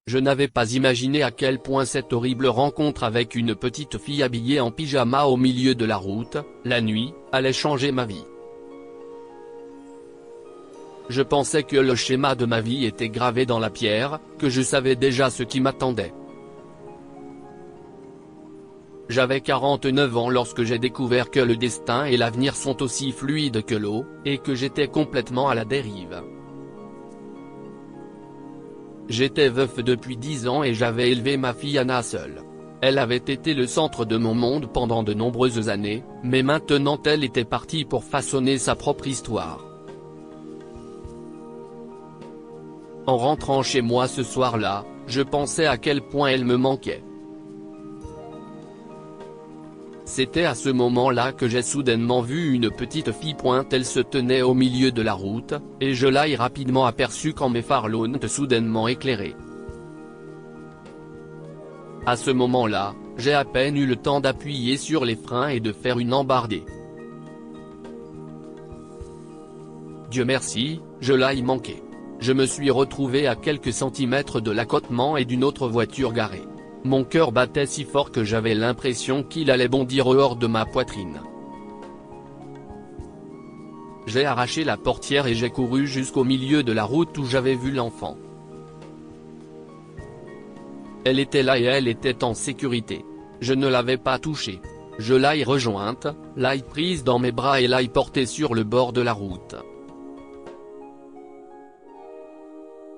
Je n'avais pas imaginé à quel point cette horrible rencontre avec une petite fille habillée en pyjama au milieu de la route, la nuit, allait changer ma vie. Je pensais que le schéma de ma vie était gravé dans la pierre, que je savais déjà ce qui m'attendait. J'avais 49 ans lorsque j'ai découvert que le destin et l'avenir sont aussi fluides que l'eau, et que j'étais complètement à la dérive. J'étais veuf depuis 10 ans et j'avais élevé ma fille Anna seule. Elle avait été le centre de mon monde pendant de nombreuses années, mais maintenant elle était partie pour façonner sa propre histoire. En rentrant chez moi ce soir-là, je pensais à quel point elle me manquait. C'était à ce moment-là que j'ai soudainement vu une petite fille pointe. Elle se tenait au milieu de la route, et je l'ai rapidement aperçue quand mes phares l'ont soudainement éclairée. À ce moment-là, j'ai à peine eu le temps d'appuyer sur les freins et de faire une embardée. Dieu merci, je l'ai manqué. Je me suis retrouvé à quelques centimètres de l'accotement et d'une autre voiture garée. Mon cœur battait si fort que j'avais l'impression qu'il allait bondir hors de ma poitrine. J'ai arraché la portière et j'ai couru jusqu'au milieu de la route où j'avais vu l'enfant. Elle était là et elle était en sécurité. Je ne l'avais pas touchée. Je l'ai rejointe, l'ai prise dans mes bras et l'ai portée sur le bord de la route.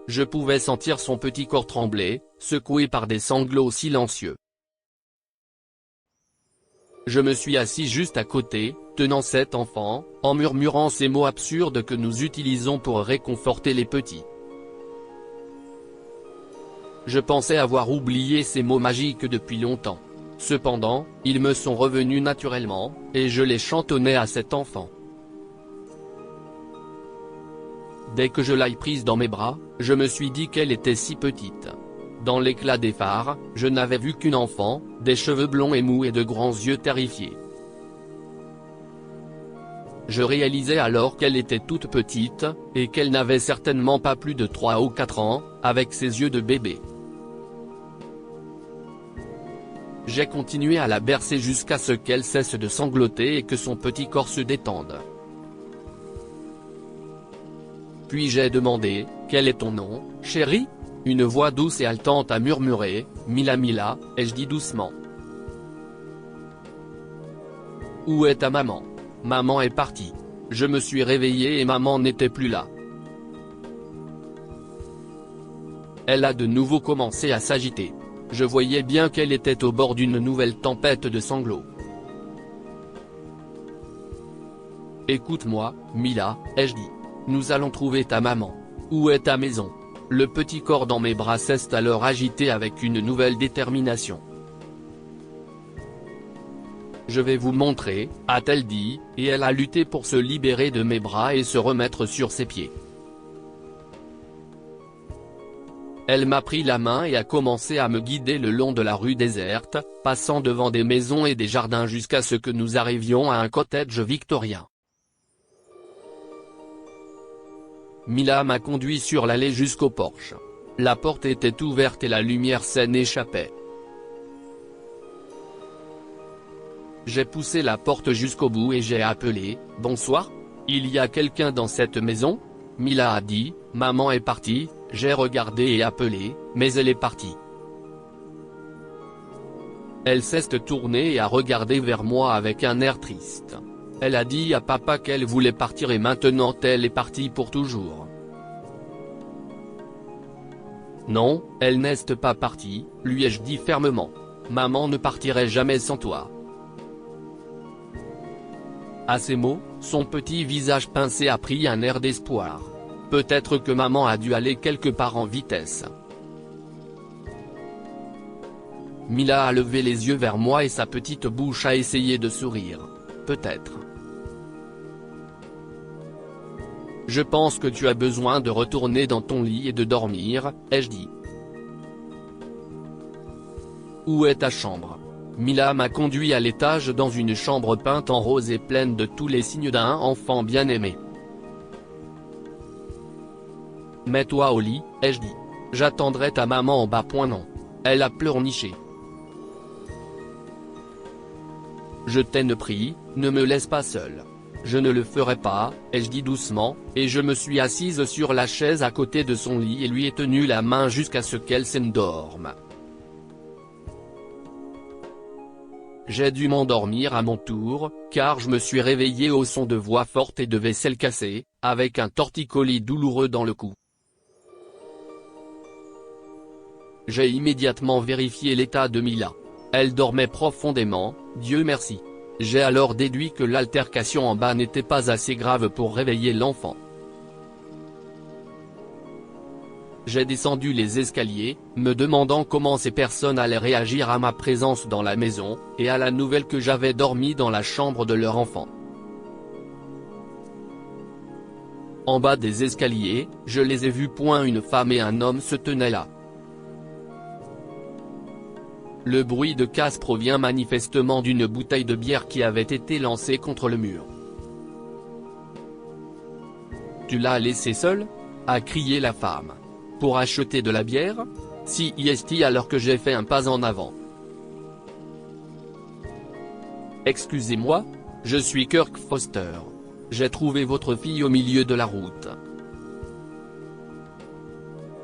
Je pouvais sentir son petit corps trembler, secoué par des sanglots silencieux. Je me suis assis juste à côté, tenant cet enfant, en murmurant ces mots absurdes que nous utilisons pour réconforter les petits. Je pensais avoir oublié ces mots magiques depuis longtemps. Cependant, ils me sont revenus naturellement, et je les chantonnais à cet enfant. Dès que je l'ai prise dans mes bras, je me suis dit qu'elle était si petite. Dans l'éclat des phares, je n'avais vu qu'une enfant, des cheveux blonds et mous et de grands yeux terrifiés. Je réalisais alors qu'elle était toute petite, et qu'elle n'avait certainement pas plus de 3 ou 4 ans, avec ses yeux de bébé. J'ai continué à la bercer jusqu'à ce qu'elle cesse de sangloter et que son petit corps se détende. Puis j'ai demandé, « Quel est ton nom, chérie ?» Une voix douce et haletante a murmuré, « Mila Mila », ai-je dit doucement. « Où est ta maman ? » Maman est partie. Je me suis réveillé et maman n'était plus là. Elle a de nouveau commencé à s'agiter. Je voyais bien qu'elle était au bord d'une nouvelle tempête de sanglots. « Écoute-moi, Mila, ai-je dit. Nous allons trouver ta maman. Où est ta maison ? » Le petit corps dans mes bras s'est alors agité avec une nouvelle détermination. « Je vais vous montrer, a-t-elle dit, et elle a lutté pour se libérer de mes bras et se remettre sur ses pieds. Elle m'a pris la main et a commencé à me guider le long de la rue déserte, passant devant des maisons et des jardins jusqu'à ce que nous arrivions à un cottage victorien. Mila m'a conduit sur l'allée jusqu'au porche. La porte était ouverte et la lumière saine échappait. J'ai poussé la porte jusqu'au bout et j'ai appelé, « Bonsoir ? Il y a quelqu'un dans cette maison ?» Mila a dit, « Maman est partie », j'ai regardé et appelé, mais elle est partie. Elle s'est tournée et a regardé vers moi avec un air triste. Elle a dit à papa qu'elle voulait partir et maintenant elle est partie pour toujours. Non, elle n'est pas partie, lui ai-je dit fermement. Maman ne partirait jamais sans toi. À ces mots, son petit visage pincé a pris un air d'espoir. Peut-être que maman a dû aller quelque part en vitesse. Mila a levé les yeux vers moi et sa petite bouche a essayé de sourire. Peut-être. Je pense que tu as besoin de retourner dans ton lit et de dormir, ai-je dit. Où est ta chambre ? Mila m'a conduit à l'étage dans une chambre peinte en rose et pleine de tous les signes d'un enfant bien-aimé. Mets-toi au lit, ai-je dit. J'attendrai ta maman en bas. Non. Elle a pleurniché. Je t'en prie, ne me laisse pas seule. Je ne le ferai pas, ai-je dit doucement, et je me suis assise sur la chaise à côté de son lit et lui ai tenu la main jusqu'à ce qu'elle s'endorme. J'ai dû m'endormir à mon tour, car je me suis réveillé au son de voix fortes et de vaisselle cassée, avec un torticolis douloureux dans le cou. J'ai immédiatement vérifié l'état de Mila. Elle dormait profondément, Dieu merci. J'ai alors déduit que l'altercation en bas n'était pas assez grave pour réveiller l'enfant. J'ai descendu les escaliers, me demandant comment ces personnes allaient réagir à ma présence dans la maison, et à la nouvelle que j'avais dormi dans la chambre de leur enfant. En bas des escaliers, je les ai vus. Une femme et un homme se tenaient là. Le bruit de casse provient manifestement d'une bouteille de bière qui avait été lancée contre le mur. « Tu l'as laissé seul ?» a crié la femme. « Pour acheter de la bière ?» Si est alors que j'ai fait un pas en avant. « Excusez-moi, je suis Kirk Foster. J'ai trouvé votre fille au milieu de la route. »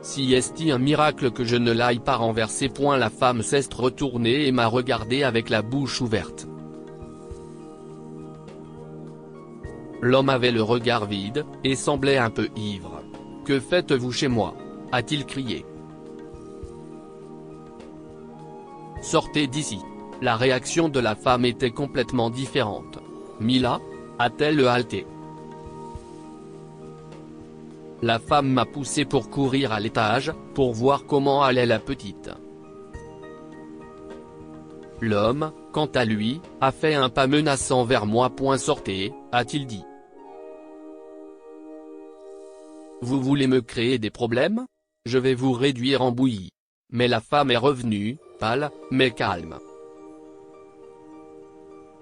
Si est un miracle que je ne l'aille pas renverser. La femme s'est retournée et m'a regardé avec la bouche ouverte. L'homme avait le regard vide, et semblait un peu ivre. « Que faites-vous chez moi ?» a-t-il crié. « Sortez d'ici !» La réaction de la femme était complètement différente. « Mila ?» a-t-elle halté. La femme m'a poussé pour courir à l'étage, pour voir comment allait la petite. L'homme, quant à lui, a fait un pas menaçant vers moi. « Sortez », a-t-il dit. « Vous voulez me créer des problèmes ? Je vais vous réduire en bouillie. » Mais la femme est revenue, pâle, mais calme.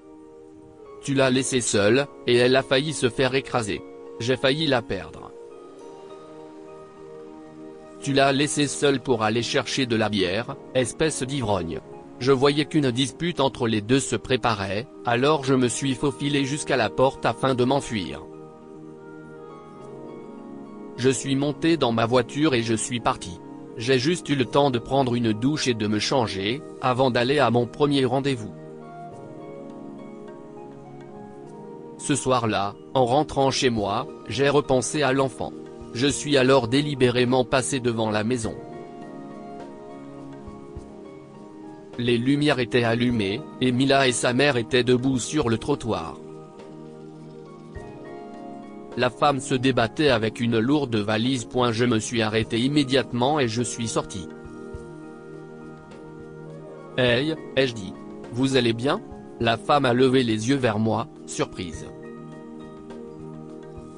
« Tu l'as laissée seule, et elle a failli se faire écraser. J'ai failli la perdre. » Tu l'as laissée seule pour aller chercher de la bière, espèce d'ivrogne. Je voyais qu'une dispute entre les deux se préparait, alors je me suis faufilé jusqu'à la porte afin de m'enfuir. Je suis monté dans ma voiture et je suis parti. J'ai juste eu le temps de prendre une douche et de me changer, avant d'aller à mon premier rendez-vous. Ce soir-là, en rentrant chez moi, j'ai repensé à l'enfant. Je suis alors délibérément passé devant la maison. Les lumières étaient allumées, et Mila et sa mère étaient debout sur le trottoir. La femme se débattait avec une lourde valise. Je me suis arrêté immédiatement et je suis sorti. « Hey » ai-je dit. « Vous allez bien ?» La femme a levé les yeux vers moi, surprise.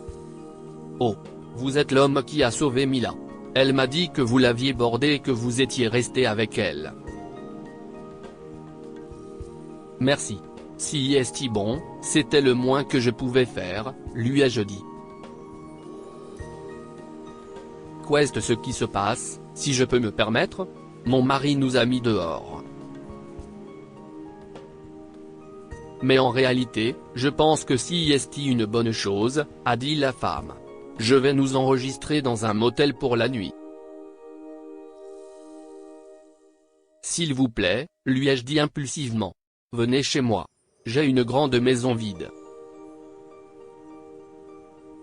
« Oh, vous êtes l'homme qui a sauvé Mila. Elle m'a dit que vous l'aviez bordée et que vous étiez resté avec elle. » Merci. Si est bon, c'était le moins que je pouvais faire, lui ai-je dit. Qu'est ce qui se passe, si je peux me permettre ? Mon mari nous a mis dehors. Mais en réalité, je pense que si est une bonne chose, a dit la femme. Je vais nous enregistrer dans un motel pour la nuit. S'il vous plaît, lui ai-je dit impulsivement. Venez chez moi. J'ai une grande maison vide.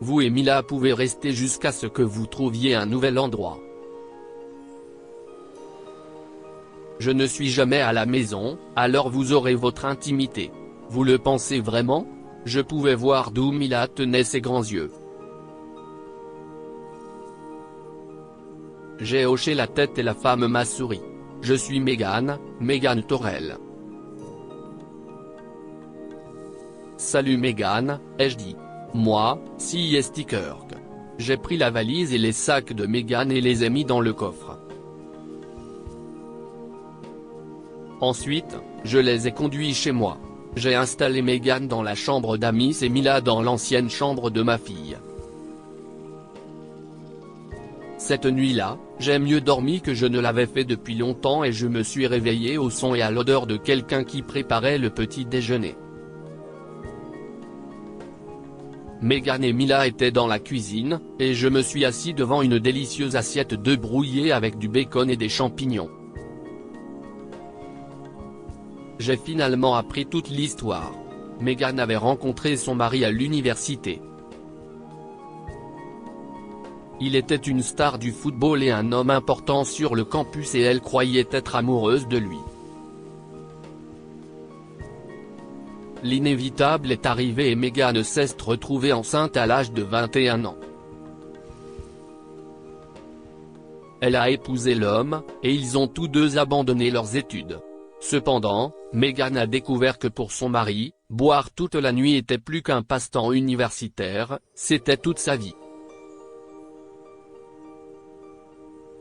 Vous et Mila pouvez rester jusqu'à ce que vous trouviez un nouvel endroit. Je ne suis jamais à la maison, alors vous aurez votre intimité. Vous le pensez vraiment ? Je pouvais voir d'où Mila tenait ses grands yeux. J'ai hoché la tête et la femme m'a souri. Je suis Megan Torrell. Salut Megan, ai-je dit. Moi, si est Kirk. J'ai pris la valise et les sacs de Megan et les ai mis dans le coffre. Ensuite, je les ai conduits chez moi. J'ai installé Megan dans la chambre d'Amis et Mila dans l'ancienne chambre de ma fille. Cette nuit-là, j'ai mieux dormi que je ne l'avais fait depuis longtemps et je me suis réveillé au son et à l'odeur de quelqu'un qui préparait le petit déjeuner. Meghan et Mila étaient dans la cuisine, et je me suis assis devant une délicieuse assiette d'œufs brouillés avec du bacon et des champignons. J'ai finalement appris toute l'histoire. Meghan avait rencontré son mari à l'université. Il était une star du football et un homme important sur le campus et elle croyait être amoureuse de lui. L'inévitable est arrivé et Meghan s'est retrouvée enceinte à l'âge de 21 ans. Elle a épousé l'homme, et ils ont tous deux abandonné leurs études. Cependant, Meghan a découvert que pour son mari, boire toute la nuit était plus qu'un passe-temps universitaire, c'était toute sa vie.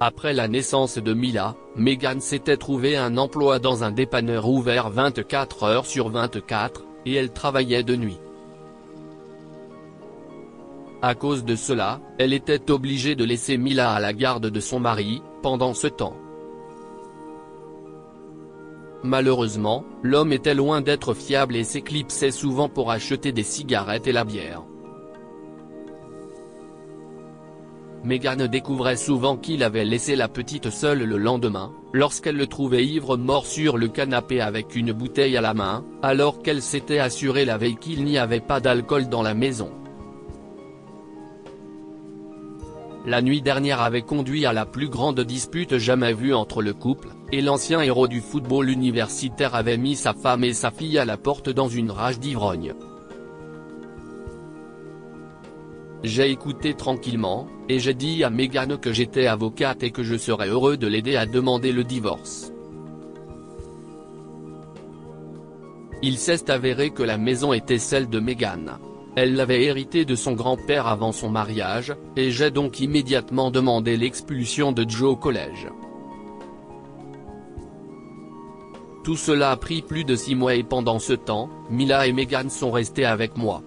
Après la naissance de Mila, Meghan s'était trouvé un emploi dans un dépanneur ouvert 24 heures sur 24, et elle travaillait de nuit. À cause de cela, elle était obligée de laisser Mila à la garde de son mari, pendant ce temps. Malheureusement, l'homme était loin d'être fiable et s'éclipsait souvent pour acheter des cigarettes et la bière. Meghan découvrait souvent qu'il avait laissé la petite seule le lendemain, lorsqu'elle le trouvait ivre mort sur le canapé avec une bouteille à la main, alors qu'elle s'était assurée la veille qu'il n'y avait pas d'alcool dans la maison. La nuit dernière avait conduit à la plus grande dispute jamais vue entre le couple, et l'ancien héros du football universitaire avait mis sa femme et sa fille à la porte dans une rage d'ivrogne. J'ai écouté tranquillement, et j'ai dit à Meghan que j'étais avocate et que je serais heureux de l'aider à demander le divorce. Il s'est avéré que la maison était celle de Meghan. Elle l'avait héritée de son grand-père avant son mariage, et j'ai donc immédiatement demandé l'expulsion de Joe au collège. Tout cela a pris plus de 6 mois et pendant ce temps, Mila et Meghan sont restées avec moi.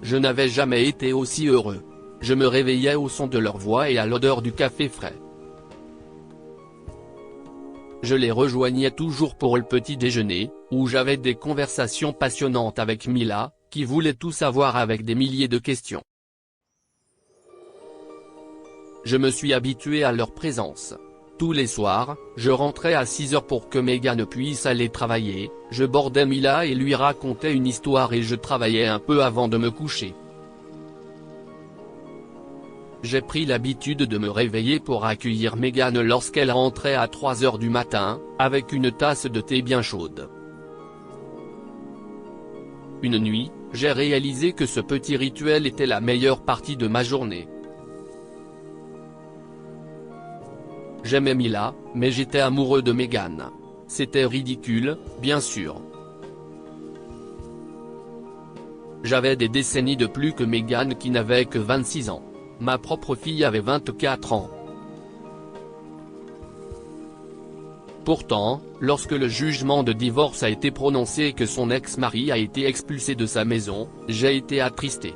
Je n'avais jamais été aussi heureux. Je me réveillais au son de leur voix et à l'odeur du café frais. Je les rejoignais toujours pour le petit déjeuner, où j'avais des conversations passionnantes avec Mila, qui voulait tout savoir avec des milliers de questions. Je me suis habitué à leur présence. Tous les soirs, je rentrais à 6 heures pour que Meghan puisse aller travailler, je bordais Mila et lui racontais une histoire et je travaillais un peu avant de me coucher. J'ai pris l'habitude de me réveiller pour accueillir Meghan lorsqu'elle rentrait à 3 heures du matin, avec une tasse de thé bien chaude. Une nuit, j'ai réalisé que ce petit rituel était la meilleure partie de ma journée. J'aimais Mila, mais j'étais amoureux de Meghan. C'était ridicule, bien sûr. J'avais des décennies de plus que Meghan qui n'avait que 26 ans. Ma propre fille avait 24 ans. Pourtant, lorsque le jugement de divorce a été prononcé et que son ex-mari a été expulsé de sa maison, j'ai été attristé.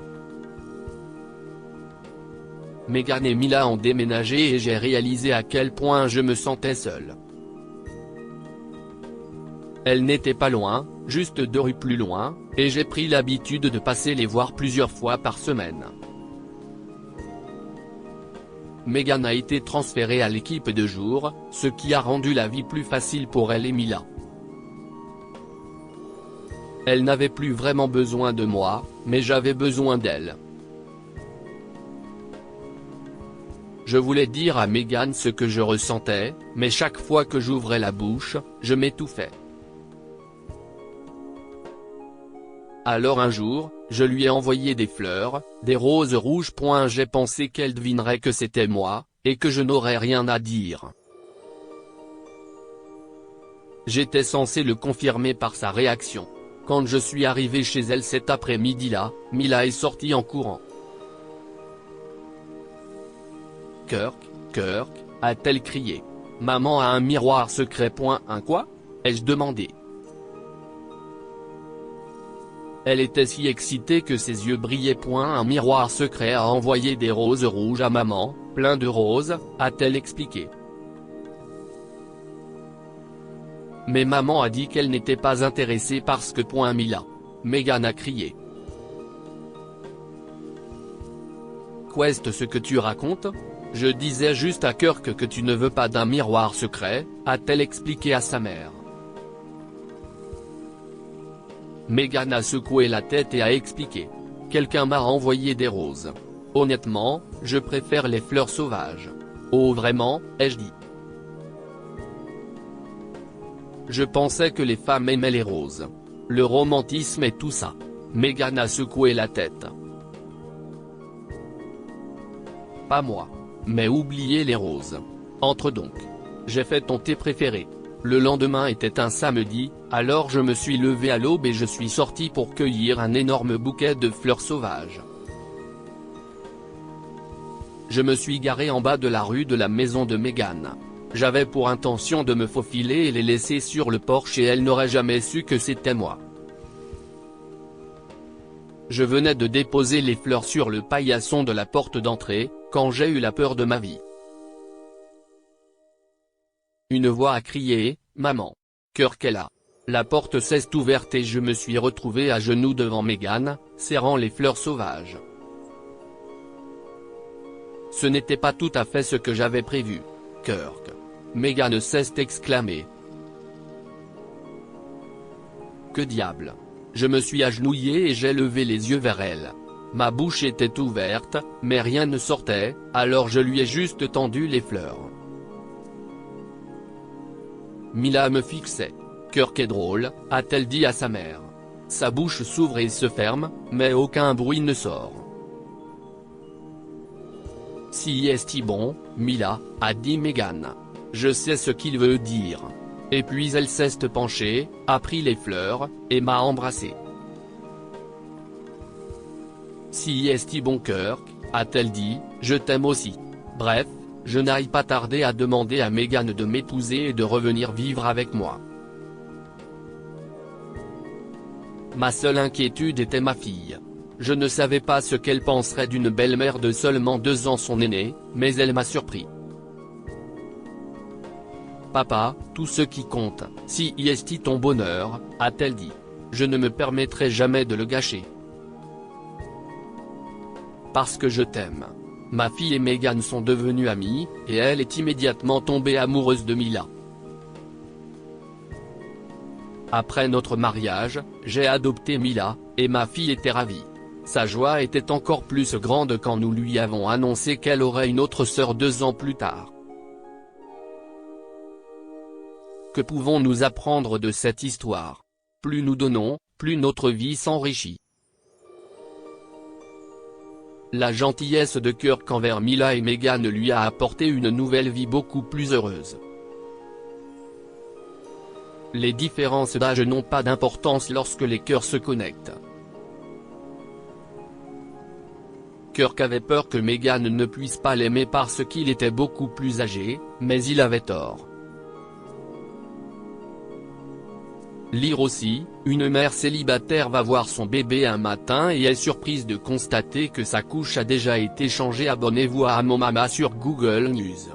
Meghan et Mila ont déménagé et j'ai réalisé à quel point je me sentais seul. Elle n'était pas loin, juste 2 rues plus loin, et j'ai pris l'habitude de passer les voir plusieurs fois par semaine. Meghan a été transférée à l'équipe de jour, ce qui a rendu la vie plus facile pour elle et Mila. Elle n'avait plus vraiment besoin de moi, mais j'avais besoin d'elle. Je voulais dire à Meghan ce que je ressentais, mais chaque fois que j'ouvrais la bouche, je m'étouffais. Alors un jour, je lui ai envoyé des fleurs, des roses rouges. J'ai pensé qu'elle devinerait que c'était moi, et que je n'aurais rien à dire. J'étais censé le confirmer par sa réaction. Quand je suis arrivé chez elle cet après-midi-là, Mila est sortie en courant. Kirk, Kirk, a-t-elle crié. Maman a un miroir secret. Un quoi ? Ai-je demandé. Elle était si excitée que ses yeux brillaient. Un miroir secret a envoyé des roses rouges à maman, plein de roses, a-t-elle expliqué. Mais maman a dit qu'elle n'était pas intéressée parce que Mila. Meghan a crié. Qu'est-ce ce que tu racontes? Je disais juste à Kirk que tu ne veux pas d'un miroir secret, a-t-elle expliqué à sa mère. Meghan a secoué la tête et a expliqué. Quelqu'un m'a envoyé des roses. Honnêtement, je préfère les fleurs sauvages. Oh vraiment, ai-je dit. Je pensais que les femmes aimaient les roses. Le romantisme et tout ça. Meghan a secoué la tête. Pas moi. Mais oubliez les roses. Entre donc. J'ai fait ton thé préféré. Le lendemain était un samedi, alors je me suis levé à l'aube et je suis sorti pour cueillir un énorme bouquet de fleurs sauvages. Je me suis garé en bas de la rue de la maison de Meghan. J'avais pour intention de me faufiler et les laisser sur le porche et elle n'aurait jamais su que c'était moi. Je venais de déposer les fleurs sur le paillasson de la porte d'entrée, quand j'ai eu la peur de ma vie. Une voix a crié, « Maman !» Kirk est là. La porte s'est ouverte et je me suis retrouvé à genoux devant Meghan, serrant les fleurs sauvages. Ce n'était pas tout à fait ce que j'avais prévu. Kirk. Meghan s'est exclamé. Que diable! Je me suis agenouillé et j'ai levé les yeux vers elle. Ma bouche était ouverte, mais rien ne sortait, alors je lui ai juste tendu les fleurs. Mila me fixait. Kirk est drôle, a-t-elle dit à sa mère. Sa bouche s'ouvre et se ferme, mais aucun bruit ne sort. Si est-il bon, Mila, a dit Meghan. Je sais ce qu'il veut dire. Et puis elle s'est penchée, a pris les fleurs, et m'a embrassé. Si est-il bon Kirk, a-t-elle dit, je t'aime aussi. Bref, je n'aille pas tarder à demander à Meghan de m'épouser et de revenir vivre avec moi. Ma seule inquiétude était ma fille. Je ne savais pas ce qu'elle penserait d'une belle-mère de seulement 2 ans son aînée, mais elle m'a surpris. Papa, tout ce qui compte, si est ton bonheur, a-t-elle dit. Je ne me permettrai jamais de le gâcher. Parce que je t'aime. Ma fille et Meghan sont devenues amies, et elle est immédiatement tombée amoureuse de Mila. Après notre mariage, j'ai adopté Mila, et ma fille était ravie. Sa joie était encore plus grande quand nous lui avons annoncé qu'elle aurait une autre sœur 2 ans plus tard. Que pouvons-nous apprendre de cette histoire? Plus nous donnons, plus notre vie s'enrichit. La gentillesse de Kirk envers Mila et Meghan lui a apporté une nouvelle vie beaucoup plus heureuse. Les différences d'âge n'ont pas d'importance lorsque les cœurs se connectent. Kirk avait peur que Meghan ne puisse pas l'aimer parce qu'il était beaucoup plus âgé, mais il avait tort. Lire aussi, une mère célibataire va voir son bébé un matin et est surprise de constater que sa couche a déjà été changée. Abonnez-vous à Mon Mama sur Google News.